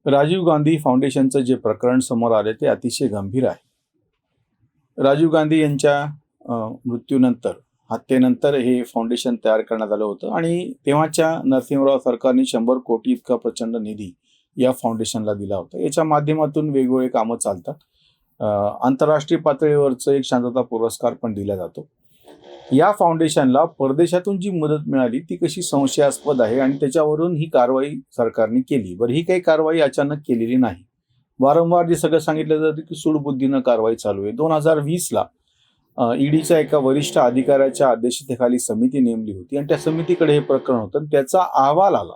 राजीव गांधी फाउंडेशनचं जे प्रकरण समोर आले ते अतिशय गंभीर आहे. राजीव गांधी यांच्या मृत्यूनंतर, हत्येनंतर हे फाउंडेशन तयार करण्यात आलं होतं आणि तेव्हाच्या नरसिंहराव सरकारने 100 कोटी इतका प्रचंड निधी या फाउंडेशनला दिला होता. याच्या माध्यमातून वेगवेगळे कामं चालतात. आंतरराष्ट्रीय पातळीवरचं एक शांतता पुरस्कार पण दिला जातो. या फाउंडेशनला परदेशातून जी मदत मिळाली ती कशी संशयास्पद आहे आणि त्याच्यावरून ही कारवाई सरकारने केली. बरं, ही काही कारवाई अचानक केलेली नाही. वारंवार जे सगळं सांगितलं जातं की सूडबुद्धीनं कारवाई चालू आहे. 2020ला ईडीच्या एका वरिष्ठ अधिकाऱ्याच्या अध्यक्षतेखाली समिती नेमली होती आणि त्या समितीकडे हे प्रकरण होतं. त्याचा अहवाल आला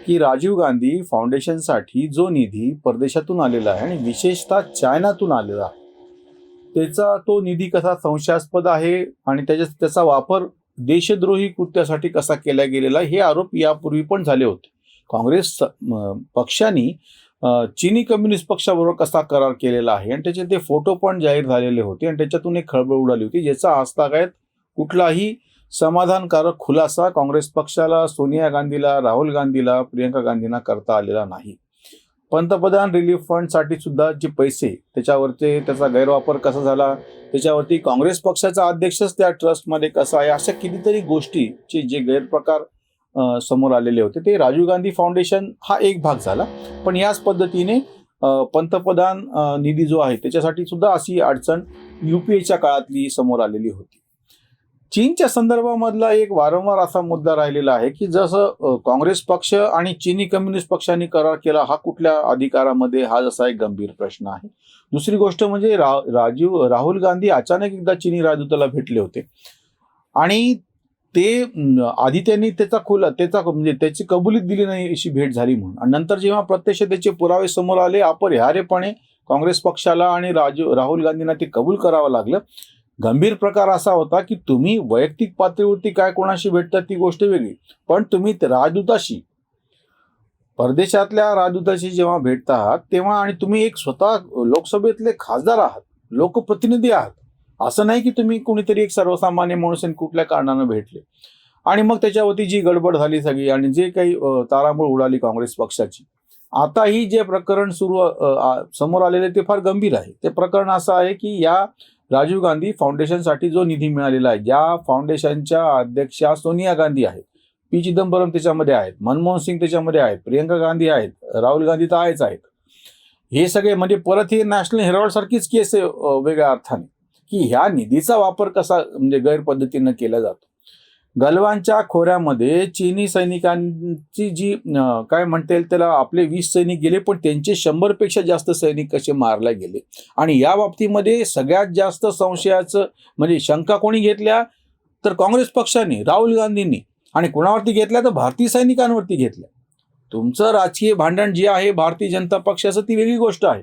की राजीव गांधी फाउंडेशनसाठी जो निधी परदेशातून आलेला आहे आणि विशेषतः चायनातून आलेला आहे, त्याचा तो निधी कसा संशयास्पद आहे आणि त्याचा वापर देशद्रोही कृत्यासाठी कसा केला गेलेला, हे आरोप यापूर्वी पण झाले होते. काँग्रेस पक्षाने चीनी कम्युनिस्ट पक्षाबरोबर कसा करार केलेला आहे आणि त्याचे ते फोटो पण जाहीर झालेले होते आणि त्याच्यातून एक खळबळ उडाली होती, ज्याचा आजतागायत कुठलाही समाधानकारक खुलासा काँग्रेस पक्षाला, सोनिया गांधीला, राहुल गांधीला, प्रियंका गांधींना करता आलेला नाही. पंतप्रधान रिलीफ फंडसाठी सुद्धा जे पैसे त्याच्यावरचे त्याचा गैरवापर कसा झाला, त्याच्यावरती काँग्रेस पक्षाचा अध्यक्षच त्या ट्रस्टमध्ये कसा आहे, अशा कितीतरी गोष्टीचे जे गैरप्रकार समोर आलेले होते, ते राजीव गांधी फाउंडेशन हा एक भाग झाला. पण याच पद्धतीने पंतप्रधान निधी जो आहे त्याच्यासाठी सुद्धा अशी अडचण UPAच्या काळातली समोर आलेली होती. चीनच्या संदर्भामधला एक वारंवार असा मुद्दा राहिलेला आहे की जसं काँग्रेस पक्ष आणि चीनी कम्युनिस्ट पक्षांनी करार केला, हा कुठल्या अधिकारामध्ये, हा जसा एक गंभीर प्रश्न आहे. दुसरी गोष्ट म्हणजे राहुल गांधी अचानक एकदा चीनी राजदूताला भेटले होते आणि ते आधी त्यांनी म्हणजे त्याची कबुलीत दिली नाही अशी भेट झाली म्हणून, आणि नंतर जेव्हा प्रत्यक्ष त्याचे पुरावे समोर आले, अपरिहार्यपणे काँग्रेस पक्षाला आणि राहुल गांधींना ते कबूल करावं लागलं. गंभीर प्रकार असा होता की तुम्ही वैयक्तिक पातळीवरती काय कोणाशी भेटतात ती गोष्ट वेगळी, पण तुम्ही राजदूताशी, परदेशातल्या राजदूताशी जेव्हा भेटता तेव्हा, आणि तुम्ही एक स्वतः लोकसभेतले खासदार आहात, लोकप्रतिनिधी आहात, असं नाही की तुम्ही कोणीतरी एक सर्वसामान्य माणूस कुठल्या कारणानं भेटले, आणि मग त्याच्यावरती जी गडबड झाली सगळी आणि जे काही तारांबळ उडाली काँग्रेस पक्षाची. आता ही जे प्रकरण समोर आलेले ते फार गंभीर आहे. ते प्रकरण असं आहे की या राजीव गांधी फाउंडेशनसाठी जो निधी मिळालेला आहे, ज्या फाउंडेशनच्या अध्यक्षा सोनिया गांधी आहेत, पी चिदंबरम त्याच्यामध्ये आहेत, मनमोहन सिंग त्याच्यामध्ये आहेत, प्रियंका गांधी आहेत, राहुल गांधी तर आहेत, हे सगळे म्हणजे परत ही नॅशनल हेराल्ड सारखीच केस आहे वेगळ्या अर्थाने, की ह्या निधीचा वापर कसा म्हणजे गैरपद्धतीनं केला जातो. गलवानच्या खोऱ्यामध्ये चीनी सैनिकांची जी काय म्हणता येईल त्याला, आपले 20 सैनिक गेले, पण त्यांचे 100पेक्षा जास्त सैनिक कसे मारले गेले. आणि या बाबतीमध्ये सगळ्यात जास्त संशयाचं म्हणजे शंका कोणी घेतल्या तर काँग्रेस पक्षाने, राहुल गांधींनी, आणि कोणावरती घेतल्या तर भारतीय सैनिकांवरती घेतल्या. तुमचं राजकीय भांडण जे आहे भारतीय जनता पक्षाचं ती वेगळी गोष्ट आहे,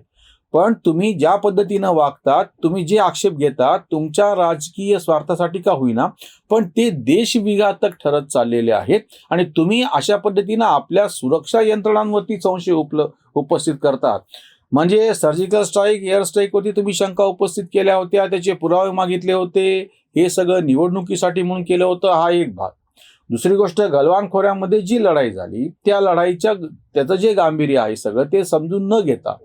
पण तुम्ही ज्या पद्धतीनं वागतात, तुम्ही जे आक्षेप घेतात, तुमच्या राजकीय स्वार्थासाठी का होईना, पण ते देशविघातक ठरत चाललेले आहेत आणि तुम्ही अशा पद्धतीनं आपल्या सुरक्षा यंत्रणांवरती संशय उपस्थित करतात. म्हणजे सर्जिकल स्ट्राईक, एअर स्ट्राईकवरती तुम्ही शंका उपस्थित केल्या होत्या, त्याचे पुरावे मागितले होते, हे सगळं निवडणुकीसाठी म्हणून केलं होतं, हा एक भाग. दुसरी गोष्ट, गलवान खोऱ्यामध्ये जी लढाई झाली त्या लढाईच्या त्याचं जे गांभीर्य आहे सगळं ते समजून न घेता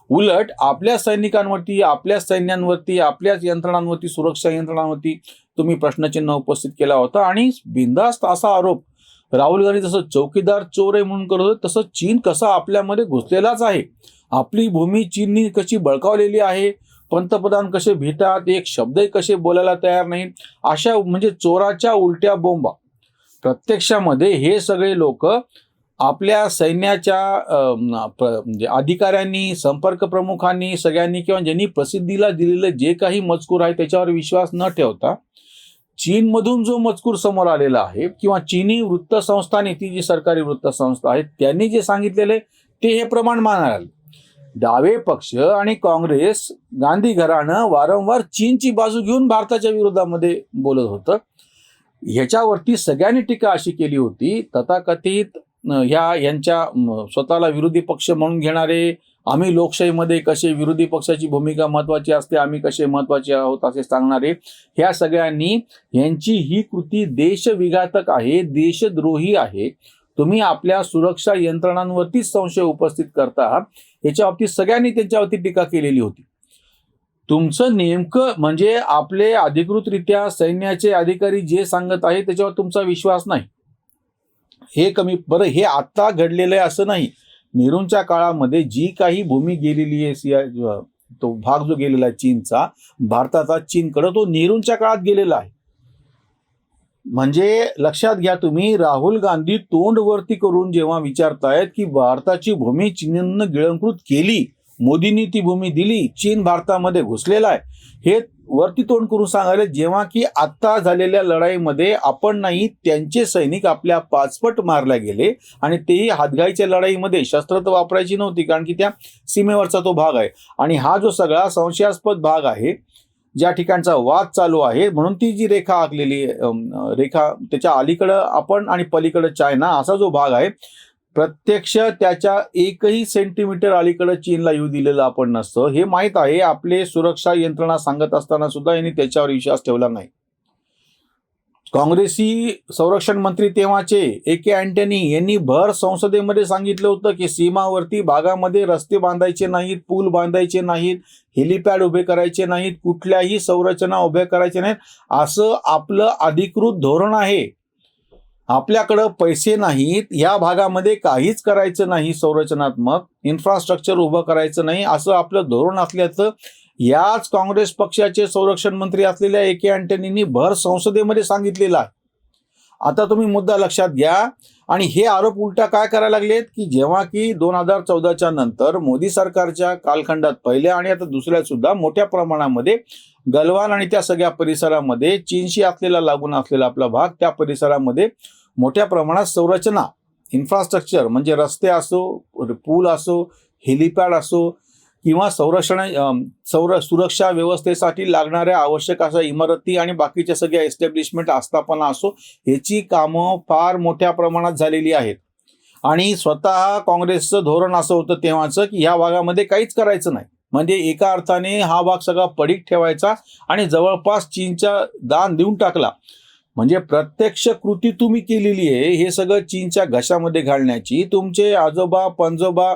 उलट आपल्या सैनिकांवरती, आपल्या सैन्यांवरती, आपल्याच यंत्रणांवरती, सुरक्षा यंत्रणांवरती तुम्ही प्रश्नचिन्ह उपस्थित केला होता. आणि बिनधास्त असा आरोप राहुल गांधी जसं चौकीदार चोर आहे म्हणून करत होते, तसं चीन कसा आपल्यामध्ये घुसलेलाच आहे, आपली भूमी चीननी कशी बळकावलेली आहे, पंतप्रधान कसे भेटतात, एक शब्दही कसे बोलायला तयार नाही, अशा म्हणजे चोराच्या उलट्या बोंबा. प्रत्यक्षामध्ये हे सगळे लोक आपल्या सैन्याच्या म्हणजे अधिकाऱ्यांनी, संपर्क प्रमुखांनी, सगळ्यांनी किंवा ज्यांनी प्रसिद्धीला दिलेलं जे काही मजकूर आहे त्याच्यावर विश्वास न ठेवता, चीनमधून जो मजकूर समोर आलेला आहे किंवा चीनी वृत्तसंस्थाने, ती जी सरकारी वृत्तसंस्था आहे त्यांनी जे सांगितलेले ते हे प्रमाण मानायला आले. डावे पक्ष आणि काँग्रेस, गांधी घराणं वारंवार चीनची बाजू घेऊन भारताच्या विरोधामध्ये बोलत होतं. ह्याच्यावरती सगळ्यांनी टीका अशी केली होती, तथाकथित यांच्या स्वतःला विरोधी पक्ष म्हणून घेणारे, आम्ही लोकशाहीमध्ये कसे विरोधी पक्षाची भूमिका महत्वाची असते, आम्ही कसे महत्वाचे आहोत असे सांगणारे, ह्या सगळ्यांनी यांची ही कृती देशविघातक आहे, देशद्रोही आहे. तुम्ही आपल्या सुरक्षा यंत्रणांवरतीच संशय उपस्थित करता आहात. याच्या बाबतीत सगळ्यांनी त्यांच्यावरती टीका केलेली होती. तुमचं नेमकं म्हणजे आपले अधिकृतरित्या सैन्याचे अधिकारी जे सांगत आहे त्याच्यावर तुमचा विश्वास नाही. हे कमी बरं, हे आता घडलेलं आहे असं नाही. नेहरूंच्या काळामध्ये जी काही भूमी गेलेली आहे, तो भाग जो गेलेला आहे चीनचा, भारताचा चीनकडे, तो नेहरूंच्या काळात गेलेला आहे. म्हणजे लक्षात घ्या, तुम्ही राहुल गांधी तोंड वरती करून जेव्हा विचारतायत की भारताची भूमी चीननं गिळंकृत केली, मोदींनी ती भूमी दिली, चीन भारतामध्ये घुसलेला आहे, हे वरती तोंड करून सांगायला, जेव्हा की आता झालेल्या लढाईमध्ये आपण नाही, त्यांचे सैनिक आपल्या पाचपट मारले गेले आणि तेही हातगाईच्या लढाईमध्ये. शस्त्र तर वापरायची नव्हती कारण की त्या सीमेवरचा तो भाग आहे आणि हा जो सगळा संशयास्पद भाग आहे, ज्या ठिकाणचा वाद चालू आहे, म्हणून ती जी रेखा आखलेली रेखा, त्याच्या अलीकडं आपण आणि पलीकडं चायना असा जो भाग आहे, प्रत्यक्ष त्याच्या एकही सेंटीमीटर अलीकडे चीनला येऊ दिलेलं आपण नसतं. हे माहीत आहे. आपले सुरक्षा यंत्रणा सांगत असताना सुद्धा यांनी त्याच्यावर विश्वास ठेवला नाही. काँग्रेसी संरक्षण मंत्री तेव्हाचे A.K. अँटनी यांनी भर संसदेमध्ये सांगितलं होतं की सीमावर्ती भागामध्ये रस्ते बांधायचे नाहीत, पूल बांधायचे नाहीत, हेलिपॅड उभे करायचे नाहीत, कुठल्याही संरचना उभ्या करायच्या नाहीत, असं आपलं अधिकृत धोरण आहे. आपल्याकडं पैसे नाहीत, या भागामध्ये काहीच करायचं नाही, संरचनात्मक इन्फ्रास्ट्रक्चर उभं करायचं नाही, असं आपलं धोरण असल्याचं याच काँग्रेस पक्षाचे संरक्षण मंत्री असलेल्या A.K. अँटनींनी भर संसदेमध्ये सांगितलेलं आहे. आता तुम्ही मुद्दा लक्षात घ्या. आणि हे आरोप उलटा काय करायला लागलेत की जेव्हा की 2014च्या नंतर मोदी सरकारच्या कालखंडात पहिल्या आणि आता दुसऱ्या सुद्धा मोठ्या प्रमाणामध्ये गलवान आणि त्या सगळ्या परिसरामध्ये चीनशी असलेला लागून असलेला आपला भाग, त्या परिसरामध्ये मोठ्या प्रमाणात संरचना, इन्फ्रास्ट्रक्चर म्हणजे रस्ते असो, पूल असो, हेलिपॅड असो किंवा सुरक्षा व्यवस्थेसाठी लागणाऱ्या आवश्यक अशा इमारती आणि बाकीच्या सगळ्या एस्टॅब्लिशमेंट आस्थापना असो, याची कामं फार मोठ्या प्रमाणात झालेली आहेत. आणि स्वतः काँग्रेसचं धोरण असं होतं तेव्हाचं की ह्या भागामध्ये काहीच करायचं नाही. म्हणजे एका अर्थाने हा भाग सगळा पडीक ठेवायचा आणि जवळपास चीनच्या दान देऊन टाकला. म्हणजे प्रत्यक्ष कृती तुम्ही केलेली आहे हे सगळं चीनच्या घशामध्ये घालण्याची. तुमचे आजोबा, पणजोबा,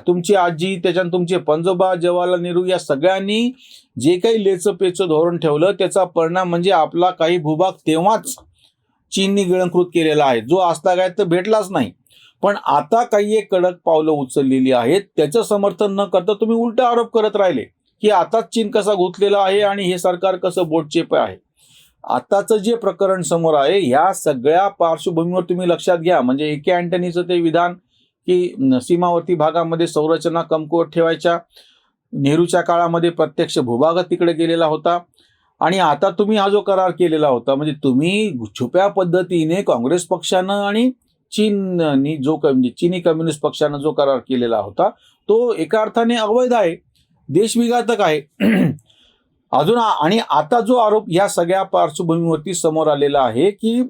तुमची आजी, त्याच्यानंतर तुमचे पणजोबा, जवाहरलाल नेहरू या सगळ्यांनी जे काही लेचपेचं धोरण ठेवलं त्याचा परिणाम म्हणजे आपला काही भूभाग तेव्हाच चीननी गिळंकृत केलेला आहे, जो असता काय तर भेटलाच नाही. पण आता काही एक कडक पावलं उचललेली आहेत, त्याचं समर्थन न करता तुम्ही उलटा आरोप करत राहिले की आताच चीन कसा गुंतलेला आहे आणि हे सरकार कसं बोटचेप आहे. आताचं जे प्रकरण समोर आहे ह्या सगळ्या पार्श्वभूमीवर तुम्ही लक्षात घ्या. म्हणजे A.K. अँटनीचं ते विधान की सीमावर्ती भागामध्ये संरचना कमकुवत ठेवायच्या, नेहरूच्या काळामध्ये प्रत्यक्ष भूभाग तिकडे गेलेला होता. आणि आता तुम्ही हा जो करार केलेला होता, म्हणजे तुम्ही छुप्या पद्धतीने काँग्रेस पक्षानं आणि चीननी चीनी कम्युनिस्ट पक्षानं जो करार केलेला होता तो एका अर्थाने अवैध आहे, देशविघातक आहे. अजून आणि आता जो आरोप या सगळ्या पार्श्वभूमीवरती समोर आलेला आहे की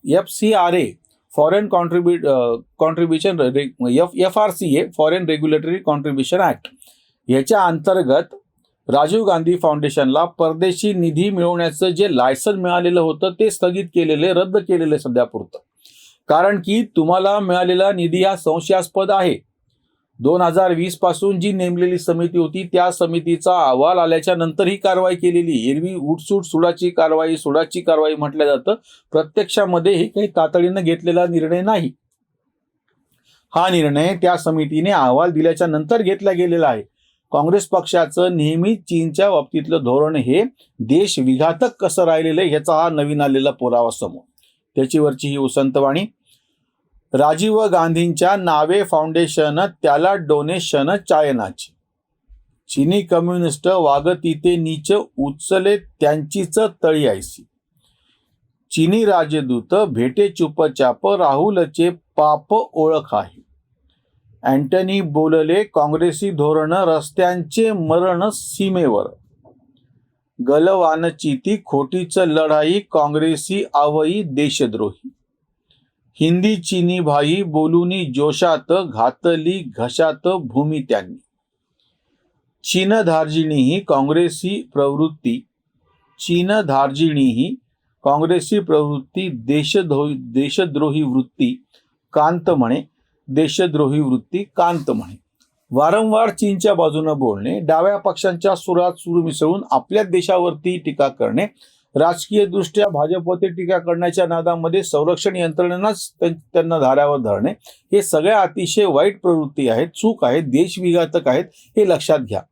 FCRA foreign contribution FRCA foreign regulatory contribution act याच्या अंतर्गत राजीव गांधी फाउंडेशनला परदेशी निधी मिळवण्याचं जे लायसन मिळालेलं होतं ते स्थगित केलेले, रद्द केलेले सध्यापुरतं. कारण की तुम्हाला मिळालेला निधी हा संशयास्पद आहे. 2020 पासून जी नेमलेली समिती होती त्या समितीचा अहवाल आल्याच्या नंतर ही कारवाई केलेली. एरवी उठसूट सुडाची कारवाई म्हटलं जातं. प्रत्यक्षामध्ये हे काही तातडीनं घेतलेला निर्णय नाही. हा निर्णय त्या समितीने अहवाल दिल्याच्या नंतर घेतला गेलेला आहे. काँग्रेस पक्षाचं नेहमी चीनच्या बाबतीतलं धोरण हे देश विघातक कसं राहिलेलं आहे ह्याचा हा नवीन आलेला पुरावा समोर. त्याच्यावरची ही उसंतवाणी. राजीव गांधींच्या नावे फाउंडेशन त्याला डोनेशन चायनाची. चीनी कम्युनिस्ट वागतीते नीच उचले त्यांचीच तळी ऐसी. चीनी राजदूत भेटे चुपचाप राहुलचे पाप ओळख आहे. अँटनी बोलले काँग्रेसी धोरण रस्त्यांचे मरण सीमेवर. गलवानची ती खोटीच लढाई काँग्रेसी आवई देशद्रोही. हिंदी चीनी भाई बोलूनी जोशात घातली घशात भूमी त्यांनी. चीन धार्जिणी काँग्रेसी प्रवृत्ती देशद्रोही वृत्ती कांत म्हणे, देशद्रोही वृत्ती कांत म्हणे. वारंवार चीनच्या बाजूने बोलणे, डाव्या पक्षांच्या सुरात सूर मिसळून आपल्या देशावरती टीका करणे, राजकीय दृष्ट्या भाजपवरती टीका करण्याच्या नादामध्ये संरक्षण यंत्रणेलाच त्यांना धाऱ्यावर धरणे, हे सगळ्या अतिशय वाईट प्रवृत्ती आहेत, चूक आहेत, देशविघातक आहेत, हे लक्षात घ्या.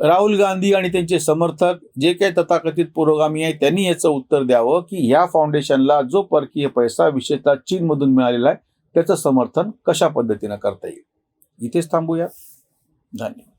राहुल गांधी आणि त्यांचे समर्थक जे काही तथाकथित पुरोगामी आहेत त्यांनी याचं उत्तर द्यावं की ह्या फाउंडेशनला जो परकीय पैसा विशेषतः चीनमधून मिळालेला आहे त्याचं समर्थन कशा पद्धतीनं करता येईल. इथेच थांबूया. धन्यवाद.